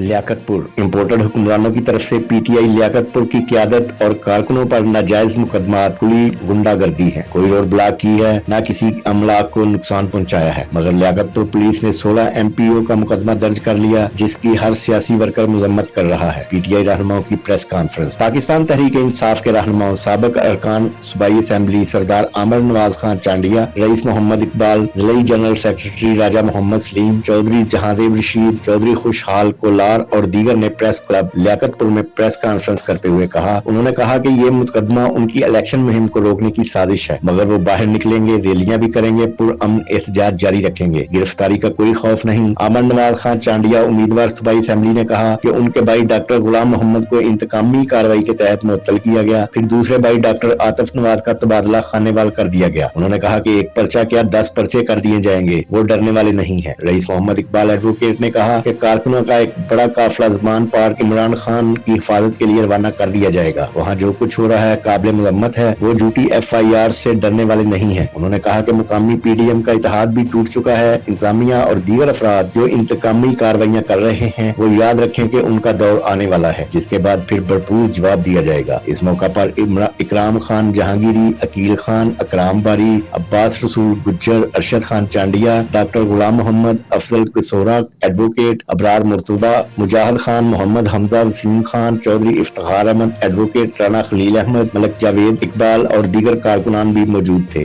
Liaquatpur imported हुक्मरानों की तरफ से पीटीआई लियाकतपुर की क़यादत और कारकुनों पर नाजायज मुकदमात, खुली गुंडागर्दी है। कोई रोड ब्लॉक की है, न किसी अमलाक को नुकसान पहुंचाया है, मगर लियाकतपुर पुलिस ने 16 एमपीओ का मुकदमा दर्ज कर लिया, जिसकी हर सियासी वर्कर मजम्मत कर रहा है। पीटीआई रहनुमाओं की प्रेस कॉन्फ्रेंस। पाकिस्तान तहरीक इंसाफ के रहनुमाओं, साबिक अरकान सूबाई असेंबली सरदार Aamir Nawaz Khan Chandia, rice Mohammad Iqbal, जिलाई general secretary राजा मोहम्मद सलीम, चौधरी जहांदेव रशीद, चौधरी खुशहाल कोलार और दीगर ने प्रेस क्लब लियाकतपुर में प्रेस कॉन्फ्रेंस करते हुए कहा, उन्होंने कहा कि ये मुकदमा उनकी इलेक्शन मुहिम को रोकने की साजिश है, मगर वो बाहर निकलेंगे, रैलियां भी करेंगे, पुरअमन एहतजाज जारी रखेंगे, गिरफ्तारी का कोई खौफ नहीं। आमिर नवाज खान चांडिया उम्मीदवार सूबाई असेंबली ने कहा कि उनके भाई डॉक्टर गुलाम मोहम्मद को इंतकामी कार्रवाई के तहत मुअत्तल किया गया, फिर दूसरे भाई डॉक्टर आतिफ नवाज का तबादला खानेवाल कर दिया गया। उन्होंने कहा कि एक पर्चा क्या 10 पर्चे कर दिए जाएंगे, वो डरने वाले नहीं है। रईस मोहम्मद इकबाल एडवोकेट ने कहा कि कारकुनों का एक बड़ा काफिला ज़मान पार्क इमरान खान की हिफाजत के लिए रवाना कर दिया जाएगा। वहाँ जो कुछ हो रहा है काबिल मजम्मत है, वो झूठी FIR से डरने वाले नहीं है। उन्होंने कहा कि मुकामी PDM का इत्तेहाद भी टूट चुका है। इंतजामिया और दीगर अफराद जो इंतकामी कार्रवाइयां कर रहे हैं, वो याद रखें कि उनका दौर आने वाला है, जिसके बाद फिर भरपूर जवाब दिया जाएगा। इस मौका पर इकराम खान जहांगीरी, अकील खान, अकराम बारी, अब्बास रसूल गुज्जर, अरशद खान चांडिया, डॉक्टर गुलाम मोहम्मद, अफजल कसोरा एडवोकेट, अबरार मुर्तजा, मुजाहिद खान, मोहम्मद हमजा, वसीम खान, चौधरी इफ्तिखार अहमद एडवोकेट, राना खलील अहमद, मलक जावेद इकबाल और दीगर कारकुनान भी मौजूद थे।